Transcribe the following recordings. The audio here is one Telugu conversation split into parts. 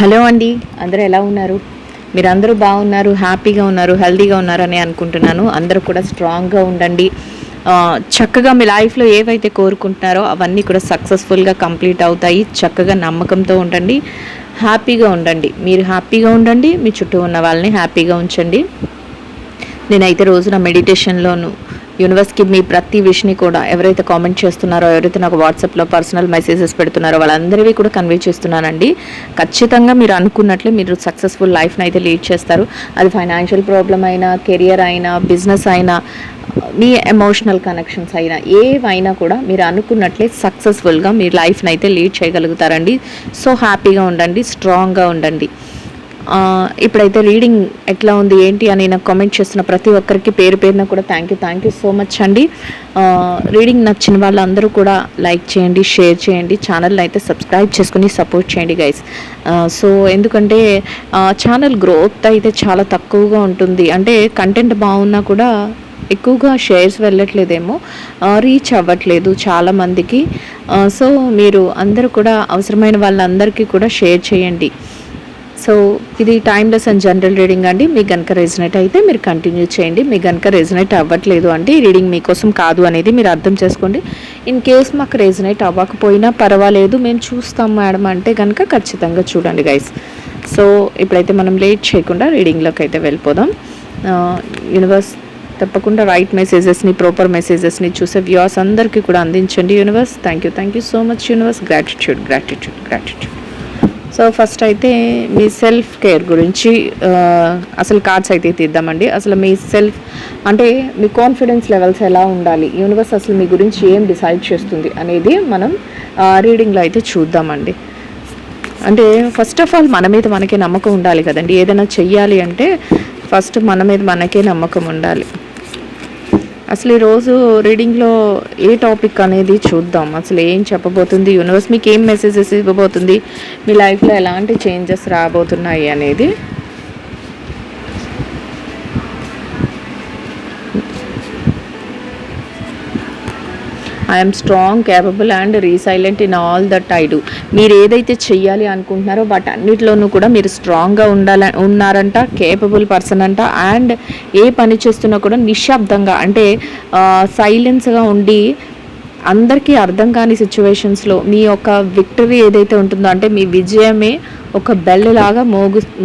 హలో అండి, అందరూ ఎలా ఉన్నారు? మీరందరూ బాగున్నారు, హ్యాపీగా ఉన్నారు, హెల్తీగా ఉన్నారని అనుకుంటున్నాను. అందరూ కూడా స్ట్రాంగ్గా ఉండండి. చక్కగా మీ లైఫ్లో ఏవైతే కోరుకుంటున్నారో అవన్నీ కూడా సక్సెస్ఫుల్గా కంప్లీట్ అవుతాయి. చక్కగా నమ్మకంతో ఉండండి, హ్యాపీగా ఉండండి. మీరు హ్యాపీగా ఉండండి, మీ చుట్టూ ఉన్న వాళ్ళని హ్యాపీగా ఉంచండి. నేనైతే రోజు నా మెడిటేషన్లోను యూనివర్స్కి మీ ప్రతి విష్ని కూడా ఎవరైతే కామెంట్ చేస్తున్నారో, ఎవరైతే నాకు వాట్సాప్లో పర్సనల్ మెసేజెస్ పెడుతున్నారో వాళ్ళందరివి కూడా కన్వే చేస్తున్నానండి. ఖచ్చితంగా మీరు అనుకున్నట్లే మీరు సక్సెస్ఫుల్ లైఫ్ని అయితే లీడ్ చేస్తారు. అది ఫైనాన్షియల్ ప్రాబ్లం అయినా, కెరియర్ అయినా, బిజినెస్ అయినా, మీ ఎమోషనల్ కనెక్షన్స్ అయినా, ఏవైనా కూడా మీరు అనుకున్నట్లే సక్సెస్ఫుల్గా మీ లైఫ్ని అయితే లీడ్ చేయగలుగుతారండి. సో హ్యాపీగా ఉండండి, స్ట్రాంగ్గా ఉండండి. ఇప్పుడైతే రీడింగ్ ఎట్లా ఉంది ఏంటి అని నాకు కామెంట్ చేస్తున్న ప్రతి ఒక్కరికి పేరు పేరున కూడా థ్యాంక్ యూ సో మచ్ అండి. రీడింగ్ నచ్చిన వాళ్ళందరూ కూడా లైక్ చేయండి, షేర్ చేయండి, ఛానల్ని అయితే సబ్స్క్రైబ్ చేసుకుని సపోర్ట్ చేయండి గైస్. సో ఎందుకంటే ఛానల్ గ్రోత్ అయితే చాలా తక్కువగా ఉంటుంది. అంటే కంటెంట్ బాగున్నా కూడా ఎక్కువగా షేర్స్ వెళ్ళట్లేదేమో, రీచ్ అవ్వట్లేదు చాలామందికి. సో మీరు అందరూ కూడా అవసరమైన వాళ్ళందరికీ కూడా షేర్ చేయండి. సో ఇది టైమ్లెస్ అండ్ జనరల్ రీడింగ్ అండి. మీకు కనుక రెజనేట్ అయితే మీరు కంటిన్యూ చేయండి. మీకు కనుక రెజనేట్ అవ్వట్లేదు అంటే ఈ రీడింగ్ మీకోసం కాదు అనేది మీరు అర్థం చేసుకోండి. ఇన్ కేస్ మాకు రెజనేట్ అవ్వకపోయినా పర్వాలేదు, మేము చూస్తాం మేడం అంటే కనుక ఖచ్చితంగా చూడండి గైస్. సో ఇప్పుడైతే మనం లేట్ చేయకుండా రీడింగ్లోకి అయితే వెళ్ళిపోదాం. యూనివర్స్ తప్పకుండా రైట్ మెసేజెస్ని, ప్రాపర్ మెసేజెస్ని చూసే వ్యూవర్స్ అందరికీ కూడా అందించండి universe. Thank you so much universe. Gratitude. So first అయితే మీ సెల్ఫ్ కేర్ గురించి అసలు కార్డ్స్ అయితే తీద్దామండి. అసలు మీ సెల్ఫ్ అంటే మీ కాన్ఫిడెన్స్ లెవెల్స్ ఎలా ఉండాలి, యూనివర్స్ అసలు మీ గురించి ఏం డిసైడ్ చేస్తుంది అనేది మనం రీడింగ్లో అయితే చూద్దామండి. అంటే ఫస్ట్ ఆఫ్ ఆల్ మన మీద మనకే నమ్మకం ఉండాలి కదండి. ఏదైనా చెయ్యాలి అంటే ఫస్ట్ మన మీద మనకే నమ్మకం ఉండాలి. అసలు ఈరోజు రీడింగ్లో ఏ టాపిక్ అనేది చూద్దాం. అసలు ఏం చెప్పబోతుంది యూనివర్స్, మీకు ఏం మెసేజెస్ ఇవ్వబోతుంది, మీ లైఫ్లో ఎలాంటి చేంజెస్ రాబోతున్నాయి అనేది. I'm strong, capable and resilient in all that I do. మీరు ఏదైతే చెయ్యాలి అనుకుంటున్నారో వాటి అన్నిటిలోనూ కూడా మీరు స్ట్రాంగ్గా ఉన్నారంట, కేపబుల్ పర్సన్ అంట. అండ్ ఏ పని చేస్తున్నా కూడా నిశ్శబ్దంగా అంటే సైలెన్స్గా ఉండి అందరికీ అర్థం కాని సిచ్యువేషన్స్లో మీ యొక్క విక్టరీ ఏదైతే ఉంటుందో, అంటే మీ విజయమే ఒక బెల్ లాగా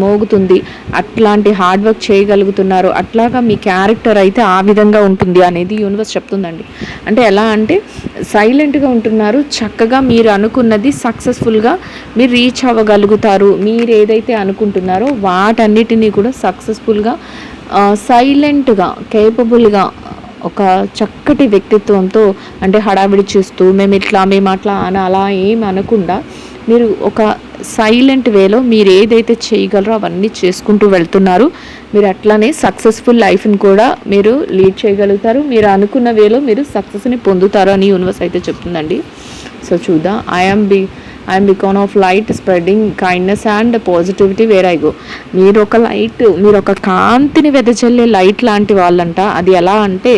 మోగుతుంది. అట్లాంటి హార్డ్ వర్క్ చేయగలుగుతున్నారు. అట్లాగా మీ క్యారెక్టర్ అయితే ఆ విధంగా ఉంటుంది అనేది యూనివర్స్ చెప్తుందండి. అంటే ఎలా అంటే సైలెంట్గా ఉంటున్నారు, చక్కగా మీరు అనుకున్నది సక్సెస్ఫుల్గా మీరు రీచ్ అవ్వగలుగుతారు. మీరు ఏదైతే అనుకుంటున్నారో వాటన్నిటినీ కూడా సక్సెస్ఫుల్గా సైలెంట్గా కేపబుల్గా ఒక చక్కటి వ్యక్తిత్వంతో, అంటే హడావిడి చేస్తూ మేము అట్లా అని అలా ఏం అనకుండా మీరు ఒక సైలెంట్ వేలో మీరు ఏదైతే చేయగలరో అవన్నీ చేసుకుంటూ వెళ్తున్నారు. మీరు అట్లానే సక్సెస్ఫుల్ లైఫ్ని కూడా మీరు లీడ్ చేయగలుగుతారు. మీరు అనుకున్న వేలో మీరు సక్సెస్ని పొందుతారు అని యూనివర్స్ అయితే చెప్తుందండి. సో చూద్దాం. I'm beacon of light spreading kindness and positivity where I go. మీరు ఒక కాంతిని వెదజల్లే లైట్ లాంటి వాళ్ళంట. అది ఎలా అంటే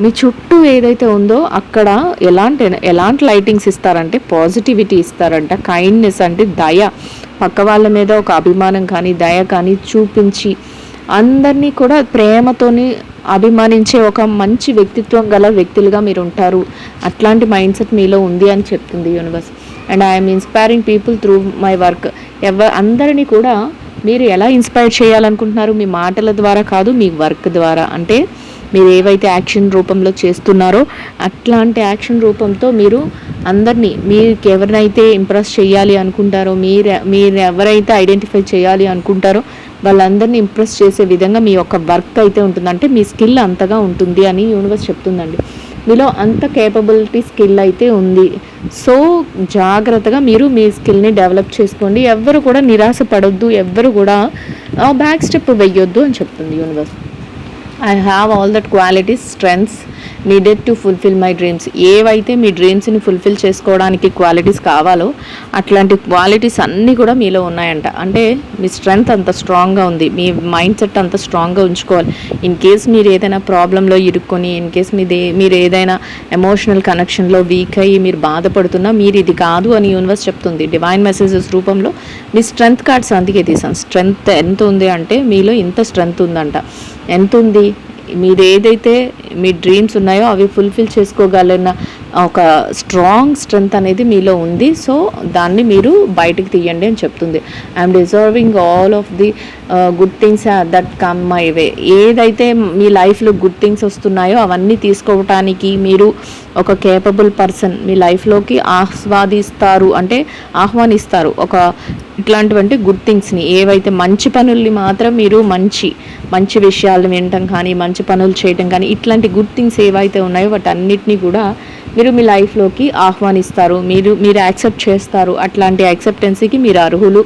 మీ చుట్టూ ఏదైతే ఉందో అక్కడ ఎలాంటి లైటింగ్స్ ఇస్తారంటే పాజిటివిటీ ఇస్తారంట. కైండ్నెస్ అంటే దయ, పక్క వాళ్ళ మీద ఒక అభిమానం కానీ దయ కానీ చూపించి అందరినీ కూడా ప్రేమతోని అభిమానించే ఒక మంచి వ్యక్తిత్వం గల వ్యక్తులుగా మీరు ఉంటారు. అట్లాంటి మైండ్ సెట్ మీలో ఉంది అని చెప్తుంది universe. And I'm inspiring people through my work. అందరినీ కూడా మీరు ఎలా ఇన్స్పైర్ చేయాలనుకుంటున్నారు? మీ మాటల ద్వారా కాదు, మీ వర్క్ ద్వారా. అంటే మీరు ఏవైతే యాక్షన్ రూపంలో చేస్తున్నారో అట్లాంటి యాక్షన్ రూపంతో మీరు అందరినీ, మీకు ఎవరినైతే ఇంప్రెస్ చేయాలి అనుకుంటారో, మీరు ఎవరైతే ఐడెంటిఫై చేయాలి అనుకుంటారో వాళ్ళందరినీ ఇంప్రెస్ చేసే విధంగా మీ యొక్క వర్క్ అయితే ఉంటుంది. అంటే మీ స్కిల్ అంతగా ఉంటుంది అని యూనివర్స్ చెప్తుందండి. మీలో అంత కేపబిలిటీ స్కిల్ అయితే ఉంది. సో జాగ్రత్తగా మీరు మీ స్కిల్ని డెవలప్ చేసుకోండి. ఎవ్వరు కూడా నిరాశ పడొద్దు, ఎవ్వరు కూడా బ్యాక్ స్టెప్ వెయ్యొద్దు అని చెప్తుంది universe. I have all that qualities strengths needed to fulfil my dreams. ఏవైతే మీ డ్రీమ్స్ని ఫుల్ఫిల్ చేసుకోవడానికి క్వాలిటీస్ కావాలో అట్లాంటి క్వాలిటీస్ అన్నీ కూడా మీలో ఉన్నాయంట. అంటే మీ స్ట్రెంగ్త్ అంత స్ట్రాంగ్గా ఉంది, మీ మైండ్ సెట్ అంత స్ట్రాంగ్గా ఉంచుకోవాలి. ఇన్ కేస్ మీరు ఏదైనా ప్రాబ్లంలో ఇరుక్కొని, ఇన్ కేస్ మీరు ఏదైనా ఎమోషనల్ కనెక్షన్లో వీక్ అయ్యి మీరు బాధపడుతున్నా, మీరు ఇది కాదు అని యూనివర్స్ చెప్తుంది డివైన్ మెసేజెస్ రూపంలో. మీ స్ట్రెంగ్త్ కార్డ్స్ అందుకే తీసాను. స్ట్రెంగ్త్ ఎంత ఉంది అంటే మీలో ఇంత స్ట్రెంగ్త్ ఉందంట. ఎంత ఉంది? మీరు ఏదైతే మీ డ్రీమ్స్ ఉన్నాయో అవి ఫుల్ఫిల్ చేసుకోగలిగిన ఒక స్ట్రాంగ్ స్ట్రెంగ్త్ అనేది మీలో ఉంది. సో దాన్ని మీరు బయటకు తీయండి అని చెప్తుంది. I'm deserving all of the good things that come my way. ఏదైతే మీ లైఫ్లో గుడ్ థింగ్స్ వస్తున్నాయో అవన్నీ తీసుకోవటానికి మీరు ఒక కేపబుల్ పర్సన్ మీ లైఫ్లోకి ఆహ్వానిస్తారు ఒక ఇట్లాంటివంటి గుడ్ థింగ్స్ని. ఏవైతే మంచి పనుల్ని మాత్రం మీరు మంచి విషయాలు వినటం కానీ, మంచి పనులు చేయటం కానీ, ఇట్లాంటి గుడ్ థింగ్స్ ఏవైతే ఉన్నాయో వాటన్నిటినీ కూడా మీరు మీ లైఫ్లోకి ఆహ్వానిస్తారు, మీరు యాక్సెప్ట్ చేస్తారు. అట్లాంటి యాక్సెప్టెన్సీకి మీరు అర్హులు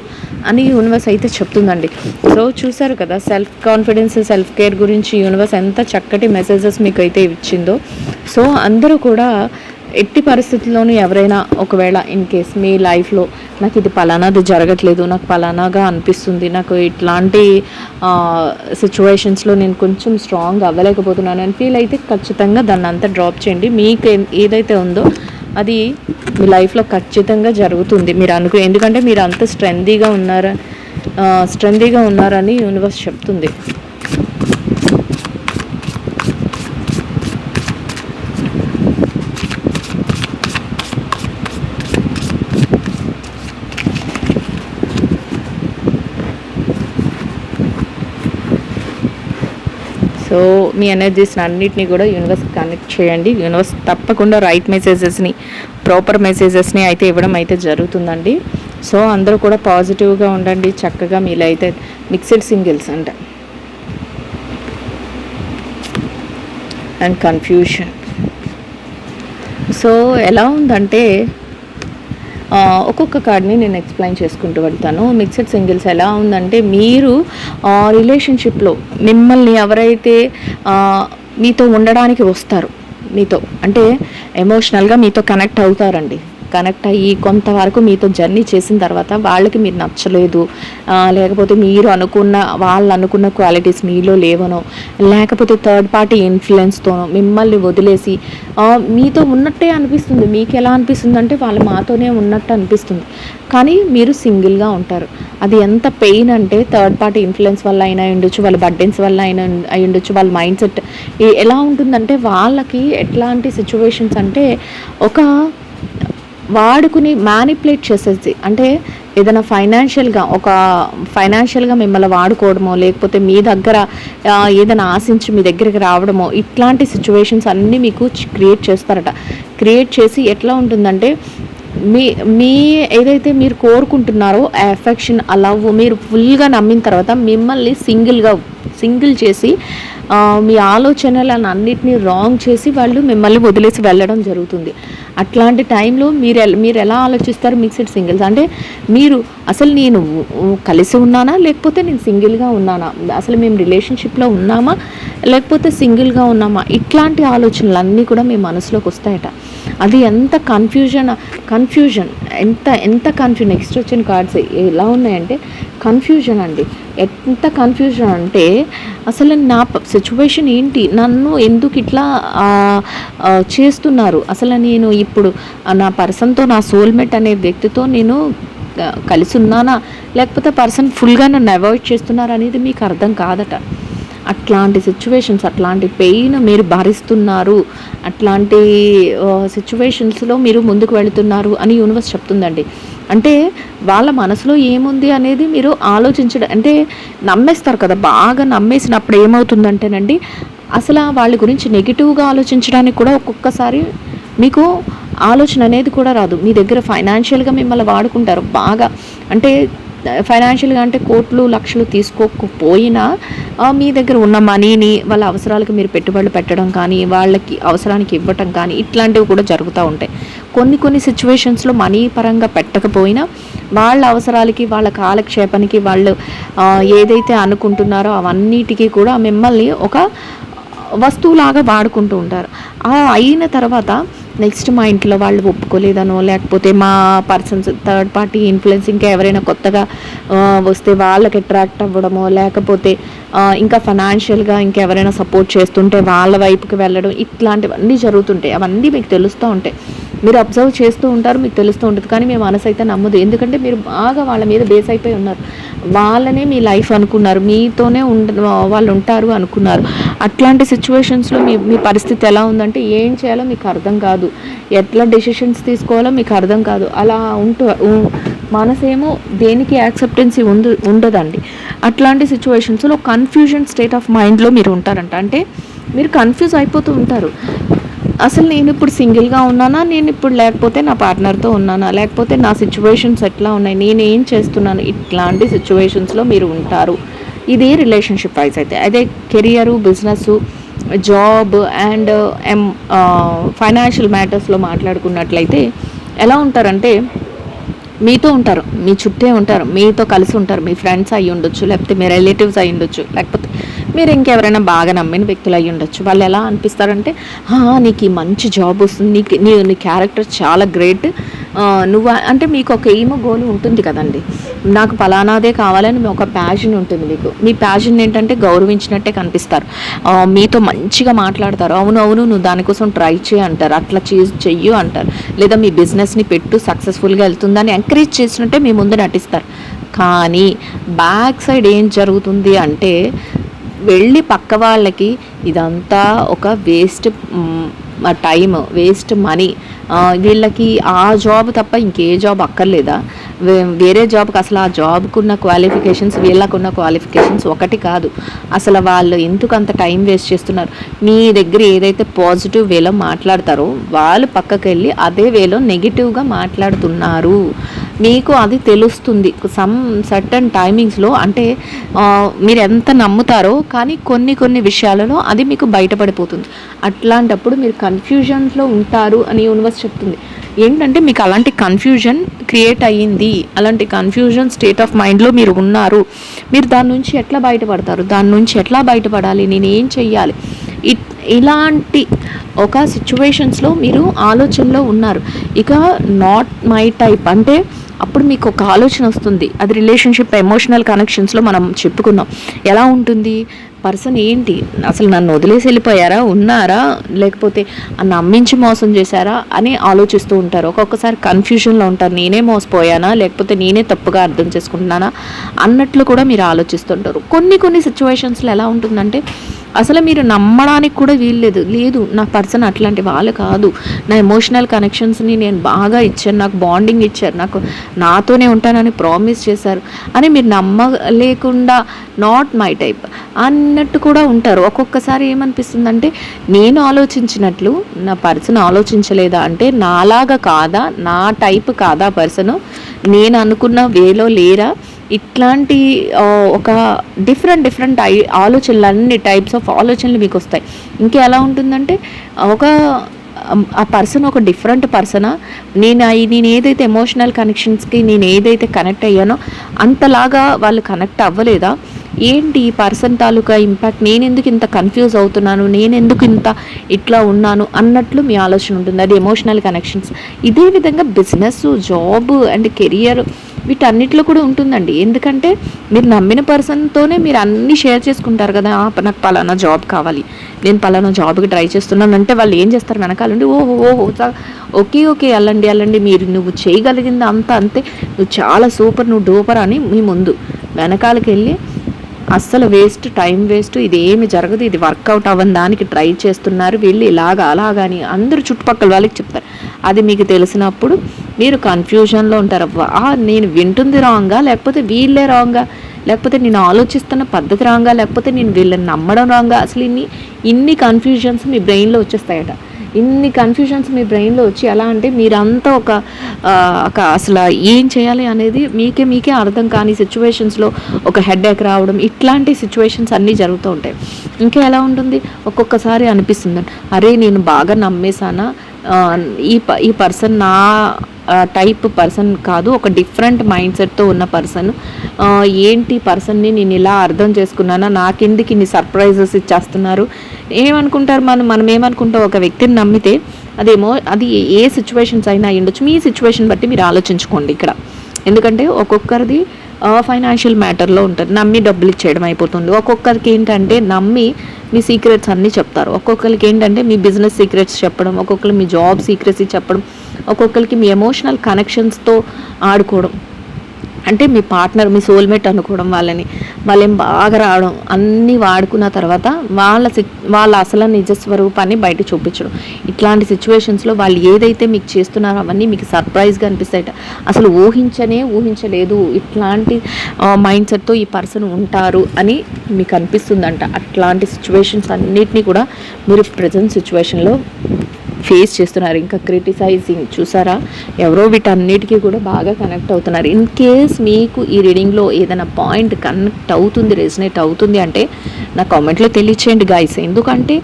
అని యూనివర్స్ అయితే చెప్తుందండి. సో చూసారు కదా, సెల్ఫ్ కాన్ఫిడెన్స్, సెల్ఫ్ కేర్ గురించి యూనివర్స్ ఎంత చక్కటి మెసేజెస్ మీకు అయితే ఇచ్చిందో. సో అందరూ కూడా ఎట్టి పరిస్థితుల్లోనూ ఎవరైనా ఒకవేళ ఇన్ కేస్ మీ లైఫ్లో నాకు ఇది పలానాది జరగట్లేదు, నాకు పలానాగా అనిపిస్తుంది, నాకు ఇట్లాంటి సిచ్యువేషన్స్లో నేను కొంచెం స్ట్రాంగ్ అవ్వలేకపోతున్నాను అని ఫీల్ అయితే ఖచ్చితంగా దాన్ని అంతా డ్రాప్ చేయండి. మీకు ఏదైతే ఉందో అది మీ లైఫ్లో ఖచ్చితంగా జరుగుతుంది. మీరు ఎందుకంటే మీరు అంత స్ట్రెంగ్తీగా ఉన్నారని యూనివర్స్ చెప్తుంది. సో మీ ఎనర్జీస్ని అన్నిటినీ కూడా యూనివర్స్ కనెక్ట్ చేయండి. యూనివర్స్ తప్పకుండా రైట్ మెసేజెస్ని, ప్రాపర్ మెసేజెస్ని అయితే ఇవ్వడం అయితే జరుగుతుందండి. సో అందరూ కూడా పాజిటివ్గా ఉండండి. చక్కగా మీలో అయితే మిక్స్డ్ సింగిల్స్ అంట అండ్ కన్ఫ్యూషన్. సో ఎలా ఉందంటే ఒక్కొక్క కార్డ్ని నేను ఎక్స్ప్లెయిన్ చేసుకుంటూ వెళ్తాను. మిక్స్డ్ సింగిల్స్ ఎలా ఉందంటే మీరు రిలేషన్షిప్లో మిమ్మల్ని ఎవరైతే మీతో ఉండడానికి వస్తారు, మీతో అంటే ఎమోషనల్గా మీతో కనెక్ట్ అవుతారండి. కనెక్ట్ అయ్యి కొంతవరకు మీతో జర్నీ చేసిన తర్వాత వాళ్ళకి మీరు నచ్చలేదు, లేకపోతే వాళ్ళు అనుకున్న క్వాలిటీస్ మీలో లేవనో, లేకపోతే థర్డ్ పార్టీ ఇన్ఫ్లుయెన్స్తోనో మిమ్మల్ని వదిలేసి మీతో ఉన్నట్టే అనిపిస్తుంది. మీకు ఎలా అనిపిస్తుంది అంటే వాళ్ళు మాతోనే ఉన్నట్టు అనిపిస్తుంది, కానీ మీరు సింగిల్గా ఉంటారు. అది ఎంత పెయిన్ అంటే థర్డ్ పార్టీ ఇన్ఫ్లుయెన్స్ వల్ల అయినా ఉండొచ్చు, వాళ్ళ బర్డెన్స్ వల్ల అయినా అయి ఉండొచ్చు. వాళ్ళ మైండ్ సెట్ ఎలా ఉంటుందంటే వాళ్ళకి ఎట్లాంటి సిచ్యువేషన్స్ అంటే ఒక వాడుకుని మ్యానిపులేట్ చేసేది. అంటే ఏదైనా ఫైనాన్షియల్గా మిమ్మల్ని వాడుకోవడమో, లేకపోతే మీ దగ్గర ఏదైనా ఆశించి మీ దగ్గరికి రావడమో, ఇట్లాంటి సిచ్యువేషన్స్ అన్నీ మీకు క్రియేట్ చేస్తారట. క్రియేట్ చేసి ఎట్లా ఉంటుందంటే మీ ఏదైతే మీరు కోరుకుంటున్నారో ఆ ఎఫెక్షన్, ఆ లవ్ మీరు ఫుల్గా నమ్మిన తర్వాత మిమ్మల్ని సింగిల్ చేసి మీ ఆలోచనలను అన్నిటినీ రాంగ్ చేసి వాళ్ళు మిమ్మల్ని వదిలేసి వెళ్ళడం జరుగుతుంది. అట్లాంటి టైంలో మీరు ఎలా ఆలోచిస్తారు? మిక్స్డ్ సింగిల్స్ అంటే మీరు అసలు నేను కలిసి ఉన్నానా లేకపోతే నేను సింగిల్గా ఉన్నానా, అసలు మేము రిలేషన్షిప్లో ఉన్నామా లేకపోతే సింగిల్గా ఉన్నామా, ఇట్లాంటి ఆలోచనలు అన్నీ కూడా మీ మనసులోకి వస్తాయట. అది ఎంత కన్ఫ్యూజన్ ఎంత కన్ఫ్యూజన్. నెక్స్ట్ వచ్చిన కార్డ్స్ ఎలా ఉన్నాయంటే కన్ఫ్యూజన్ అండి. ఎంత కన్ఫ్యూజన్ అంటే అసలు నా సిచ్యువేషన్ ఏంటి, నన్ను ఎందుకు ఇట్లా చేస్తున్నారు, అసలు నేను ఇప్పుడు నా పర్సన్తో, నా సోల్మేట్ అనే వ్యక్తితో నేను కలిసి ఉన్నానా లేకపోతే పర్సన్ ఫుల్గా నన్ను అవాయిడ్ చేస్తున్నారు అనేది మీకు అర్థం కాదట. అట్లాంటి సిచ్యువేషన్స్, అట్లాంటి పెయిన్ మీరు భరిస్తున్నారు, అట్లాంటి సిచ్యువేషన్స్లో మీరు ముందుకు వెళుతున్నారు అని యూనివర్స్ చెప్తుందండి. అంటే వాళ్ళ మనసులో ఏముంది అనేది మీరు ఆలోచించడం, అంటే నమ్మేస్తారు కదా, బాగా నమ్మేసినప్పుడు ఏమవుతుందంటేనండి అసలు వాళ్ళ గురించి నెగిటివ్గా ఆలోచించడానికి కూడా ఒక్కొక్కసారి మీకు ఆలోచన అనేది కూడా రాదు. మీ దగ్గర ఫైనాన్షియల్గా మిమ్మల్ని వాడుకుంటారు బాగా, అంటే ఫైనాన్షియల్గా అంటే కోట్లు లక్షలు తీసుకోకపోయినా మీ దగ్గర ఉన్న మనీని వాళ్ళ అవసరాలకు మీరు పెట్టుబడులు పెట్టడం కానీ, వాళ్ళకి అవసరానికి ఇవ్వటం కానీ ఇట్లాంటివి కూడా జరుగుతూ ఉంటాయి. కొన్ని సిచ్యువేషన్స్లో మనీ పరంగా పెట్టకపోయినా వాళ్ళ అవసరాలకి, వాళ్ళ కాలక్షేపానికి వాళ్ళు ఏదైతే అనుకుంటున్నారో అవన్నిటికీ కూడా మిమ్మల్ని ఒక వస్తువులాగా వాడుకుంటూ ఉంటారు. అయిన తర్వాత నెక్స్ట్ మా ఇంట్లో వాళ్ళు ఒప్పుకోలేదనో, లేకపోతే మా పర్సన్స్ థర్డ్ పార్టీ ఇన్ఫ్లుయెన్స్ ఇంకా ఎవరైనా కొత్తగా వస్తే వాళ్ళకి అట్రాక్ట్ అవ్వడమో, లేకపోతే ఇంకా ఫైనాన్షియల్గా ఇంకెవరైనా సపోర్ట్ చేస్తుంటే వాళ్ళ వైపుకి వెళ్ళడం, ఇట్లాంటివన్నీ జరుగుతుంటాయి. అవన్నీ మీకు తెలుస్తూ ఉంటాయి. మీరు అబ్జర్వ్ చేస్తూ ఉంటారు, మీకు తెలుస్తూ ఉంటుంది. కానీ మీ మనసు అయితే నమ్మదు. ఎందుకంటే మీరు బాగా వాళ్ళ మీద బేస్ అయిపోయి ఉన్నారు. వాళ్ళనే మీ లైఫ్ అనుకున్నారు, మీతోనే వాళ్ళు ఉంటారు అనుకున్నారు. అట్లాంటి సిచ్యువేషన్స్లో మీ పరిస్థితి ఎలా ఉందంటే ఏం చేయాలో మీకు అర్థం కాదు, ఎట్లా డెసిషన్స్ తీసుకోవాలో మీకు అర్థం కాదు. అలా మనసేమో దేనికి యాక్సెప్టెన్సీ ఉండదండి. అట్లాంటి సిచ్యువేషన్స్లో కన్ఫ్యూజన్ స్టేట్ ఆఫ్ మైండ్లో మీరు ఉంటారంట. అంటే మీరు కన్ఫ్యూజ్ అయిపోతూ ఉంటారు. అసలు నేను ఇప్పుడు సింగిల్గా ఉన్నానా, నేను ఇప్పుడు లేకపోతే నా పార్ట్నర్తో ఉన్నానా, లేకపోతే నా సిచ్యువేషన్స్ ఎట్లా ఉన్నాయి, నేను ఏం చేస్తున్నాను, ఇట్లాంటి సిచ్యువేషన్స్లో మీరు ఉంటారు. ఇదే రిలేషన్షిప్ వైజ్ అయితే. అదే career, business, job and financial మ్యాటర్స్లో మాట్లాడుకున్నట్లయితే ఎలా ఉంటారంటే మీతో ఉంటారు, మీ చుట్టే ఉంటారు, మీతో కలిసి ఉంటారు. మీ ఫ్రెండ్స్ అయ్యి ఉండొచ్చు, లేకపోతే మీ రిలేటివ్స్ అయ్యి ఉండొచ్చు, లేకపోతే మీరు ఇంకెవరైనా బాగా నమ్మిన వ్యక్తులు అయ్యి ఉండొచ్చు. వాళ్ళు ఎలా అనిపిస్తారంటే నీకు ఈ మంచి జాబ్ వస్తుంది, నీ క్యారెక్టర్ చాలా గ్రేట్, నువ్వు అంటే మీకు ఒక ఎయిమ్ గోల్ ఉంటుంది కదండి. నాకు పలానాదే కావాలని ఒక ప్యాషన్ ఉంటుంది మీకు. మీ ప్యాషన్ ఏంటంటే గౌరవించినట్టే కనిపిస్తారు, మీతో మంచిగా మాట్లాడతారు. అవును నువ్వు దానికోసం ట్రై చేయి అంటారు, అట్లా చెయ్యు అంటారు. లేదా మీ బిజినెస్ని పెట్టు, సక్సెస్ఫుల్గా వెళ్తుందని ఎంకరేజ్ చేసినట్టే మీ ముందు నటిస్తారు. కానీ బ్యాక్ సైడ్ ఏం జరుగుతుంది అంటే వెళ్ళి పక్క వాళ్ళకి ఇదంతా ఒక వేస్ట్ టైం, వేస్ట్ మనీ, వీళ్ళకి ఆ జాబ్ తప్ప ఇంకే జాబ్ అక్కర్లేదా, వేరే జాబ్కి అసలు ఆ జాబ్కున్న క్వాలిఫికేషన్స్ వీళ్ళకున్న క్వాలిఫికేషన్స్ ఒకటి కాదు. అసలు వాళ్ళు ఎందుకు అంత టైం వేస్ట్ చేస్తున్నారు? మీ దగ్గర ఏదైతే పాజిటివ్ వేలో మాట్లాడతారో వాళ్ళు పక్కకి వెళ్ళి అదే వేలో నెగిటివ్గా మాట్లాడుతున్నారు. మీకు అది తెలుస్తుంది సర్టన్ టైమింగ్స్లో. అంటే మీరు ఎంత నమ్ముతారో కానీ కొన్ని విషయాలలో అది మీకు బయటపడిపోతుంది. అట్లాంటప్పుడు మీరు కన్ఫ్యూజన్స్లో ఉంటారు అని యూనివర్స్ చెప్తుంది. ఏంటంటే మీకు అలాంటి కన్ఫ్యూజన్ క్రియేట్ అయ్యింది, అలాంటి కన్ఫ్యూజన్ స్టేట్ ఆఫ్ మైండ్లో మీరు ఉన్నారు. మీరు దాని నుంచి ఎట్లా బయటపడతారు, దాని నుంచి ఎట్లా బయటపడాలి, నేను ఏం చెయ్యాలి, ఇలాంటి ఒక సిచ్యువేషన్స్లో మీరు ఆలోచనలో ఉన్నారు. ఇక నాట్ మై టైప్ అంటే అప్పుడు మీకు ఒక ఆలోచన వస్తుంది. అది రిలేషన్షిప్ ఎమోషనల్ కనెక్షన్స్లో మనం చెప్పుకున్నాం. ఎలా ఉంటుంది, పర్సన్ ఏంటి అసలు నన్ను వదిలేసి వెళ్ళిపోయారా, ఉన్నారా, లేకపోతే నమ్మించి మోసం చేశారా అని ఆలోచిస్తూ ఉంటారు. ఒక్కొక్కసారి కన్ఫ్యూజన్లో ఉంటారు, నేనే మోసపోయానా లేకపోతే నేనే తప్పుగా అర్థం చేసుకుంటున్నానా అన్నట్లు కూడా మీరు ఆలోచిస్తుంటారు. కొన్ని సిచ్యువేషన్స్లో ఎలా ఉంటుందంటే అసలు మీరు నమ్మడానికి కూడా లేదు నా పర్సన్ అట్లాంటి వాళ్ళు కాదు, నా ఎమోషనల్ కనెక్షన్స్ని నేను బాగా ఇచ్చాను, నాకు బాండింగ్ ఇచ్చారు, నాతోనే ఉంటానని ప్రామిస్ చేశారు అని మీరు నమ్మలేకుండా నాట్ మై టైప్ అన్నట్టు కూడా ఉంటారు. ఒక్కొక్కసారి ఏమనిపిస్తుందంటే నేను ఆలోచించినట్లు నా పర్సన్ ఆలోచించలేదా, అంటే నాలాగా కాదా, నా టైప్ కాదా పర్సన్, నేను అనుకున్న వేలో లేరా, ఇట్లాంటి ఒక డిఫరెంట్ ఆలోచనలు, అన్ని టైప్స్ ఆఫ్ ఆలోచనలు మీకు వస్తాయి. ఇంకా ఎలా ఉంటుందంటే ఆ పర్సన్ ఒక డిఫరెంట్ పర్సనా, నేను ఏదైతే ఎమోషనల్ కనెక్షన్స్కి నేను ఏదైతే కనెక్ట్ అయ్యానో అంతలాగా వాళ్ళు కనెక్ట్ అవ్వలేదా, ఏంటి ఈ పర్సన్ తాలూకా ఇంపాక్ట్, నేను ఎందుకు ఇంత కన్ఫ్యూజ్ అవుతున్నాను, నేను ఎందుకు ఇంత ఇట్లా ఉన్నాను అన్నట్లు మీ ఆలోచన ఉంటుంది. అది ఎమోషనల్ కనెక్షన్స్. ఇదే విధంగా బిజినెస్, జాబ్ అండ్ కెరియర్ వీటన్నిటిలో కూడా ఉంటుందండి. ఎందుకంటే మీరు నమ్మిన పర్సన్తోనే మీరు అన్నీ షేర్ చేసుకుంటారు కదా. నాకు పలానా జాబ్ కావాలి, నేను పలానా జాబ్కి ట్రై చేస్తున్నాను అంటే వాళ్ళు ఏం చేస్తారు వెనకాలండి, ఓకే వెళ్ళండి నువ్వు చేయగలిగింది అంతే, నువ్వు చాలా సూపర్, నువ్వు డూపర్ అని మీ ముందు వెనకాలకి వెళ్ళి అస్సలు టైం వేస్ట్, ఇదేమి జరగదు, ఇది వర్కౌట్ అవ్వని దానికి ట్రై చేస్తున్నారు వీళ్ళు అలాగా అని అందరూ చుట్టుపక్కల వాళ్ళకి చెప్తారు. అది మీకు తెలిసినప్పుడు మీరు కన్ఫ్యూజన్లో ఉంటారు. నేను వింటుంది రాంగా, లేకపోతే వీళ్ళే రాంగా, లేకపోతే నేను ఆలోచిస్తున్న పద్ధతి రాంగా, లేకపోతే నేను వీళ్ళని నమ్మడం రాంగా, అసలు ఇన్ని కన్ఫ్యూజన్స్ మీ బ్రెయిన్లో వచ్చేస్తాయట. ఇన్ని కన్ఫ్యూజన్స్ మీ బ్రెయిన్లో వచ్చి ఎలా అంటే మీరంతా ఒక అసలు ఏం చేయాలి అనేది మీకే అర్థం కాని సిచ్యువేషన్స్లో ఒక హెడేక్ రావడం, ఇట్లాంటి సిచ్యువేషన్స్ అన్నీ జరుగుతూ ఉంటాయి. ఇంకా ఎలా ఉంటుంది, ఒక్కొక్కసారి అనిపిస్తుంది అరే నేను బాగా నమ్మేశానా, ఈ పర్సన్ నా టైప్ పర్సన్ కాదు, ఒక డిఫరెంట్ మైండ్ సెట్తో ఉన్న పర్సన్. ఏంటి పర్సన్ని నేను ఇలా అర్థం చేసుకున్నానా, నాకెందుకు ఇన్ని సర్ప్రైజెస్ ఇచ్చేస్తున్నారు ఏమనుకుంటారు. మనం ఏమనుకుంటాం, ఒక వ్యక్తిని నమ్మితే అది ఏ సిచ్యువేషన్స్ అయినా ఉండొచ్చు. మీ సిచ్యువేషన్ బట్టి మీరు ఆలోచించుకోండి ఇక్కడ. ఎందుకంటే ఒక్కొక్కరిది ఫైనాన్షియల్ మ్యాటర్లో ఉంటుంది, నమ్మి డబ్బులు ఇచ్చేయడం అయిపోతుంది. ఒక్కొక్కరికి ఏంటంటే నమ్మి మీ సీక్రెట్స్ అన్నీ చెప్తారు. ఒక్కొక్కరికి ఏంటంటే మీ బిజినెస్ సీక్రెట్స్ చెప్పడం, ఒక్కొక్కరు మీ జాబ్ సీక్రెట్స్ చెప్పడం, ఒక్కొక్కరికి మీ ఎమోషనల్ కనెక్షన్స్తో ఆడుకోవడం. అంటే మీ పార్ట్నర్, మీ సోల్మేట్ అనుకోవడం, వాళ్ళేం బాగా రావడం, అన్నీ వాడుకున్న తర్వాత వాళ్ళ అసలు నిజ స్వరూపాన్ని బయట చూపించడం. ఇట్లాంటి సిచ్యువేషన్స్లో వాళ్ళు ఏదైతే మీకు చేస్తున్నారో అవన్నీ మీకు సర్ప్రైజ్గా అనిపిస్తాయట. అసలు ఊహించలేదు ఇట్లాంటి మైండ్ సెట్తో ఈ పర్సన్ ఉంటారు అని మీకు అనిపిస్తుందంట. అట్లాంటి సిచ్యువేషన్స్ అన్నిటినీ కూడా మీరు ప్రజెంట్ సిచ్యువేషన్లో ఫేస్ చేస్తున్నారు. ఇంకా క్రిటిసైజింగ్ చూసారా, ఎవరో వీటన్నిటికీ కూడా బాగా కనెక్ట్ అవుతున్నారు. ఇన్ కేస్ మీకు ఈ రీడింగ్లో ఏదైనా పాయింట్ కనెక్ట్ అవుతుంది, రెసినేట్ అవుతుంది అంటే నా కామెంట్లో తెలియచేయండి గైస్. ఎందుకంటే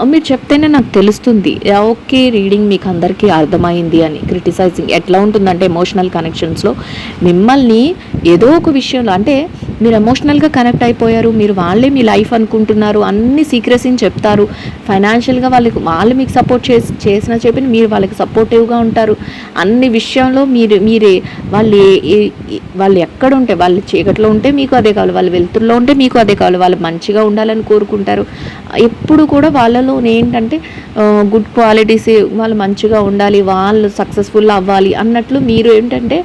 మీరు చెప్తేనే నాకు తెలుస్తుంది ఓకే రీడింగ్ మీకు అందరికీ అర్థమైంది అని. క్రిటిసైజింగ్ ఎట్లా ఉంటుందంటే ఎమోషనల్ కనెక్షన్స్లో మిమ్మల్ని ఏదో ఒక విషయంలో, అంటే మీరు ఎమోషనల్గా కనెక్ట్ అయిపోయారు, మీరు వాళ్ళే మీ లైఫ్ అనుకుంటున్నారు, అన్ని సీక్రెసీని చెప్తారు, ఫైనాన్షియల్గా వాళ్ళు మీకు సపోర్ట్ చేసిన చెప్పి మీరు వాళ్ళకి సపోర్టివ్గా ఉంటారు. అన్ని విషయంలో మీరే వాళ్ళు ఎక్కడ ఉంటే, వాళ్ళు చీకట్లో ఉంటే మీకు అదే కావాలి, వాళ్ళు వెలుతురులో ఉంటే మీకు అదే కావాలి, వాళ్ళు మంచిగా ఉండాలని కోరుకుంటారు. ఎప్పుడు కూడా వాళ్ళలో ఏంటంటే గుడ్ క్వాలిటీస్, వాళ్ళు మంచిగా ఉండాలి, వాళ్ళు సక్సెస్ఫుల్ అవ్వాలి అన్నట్లు మీరు ఏంటంటే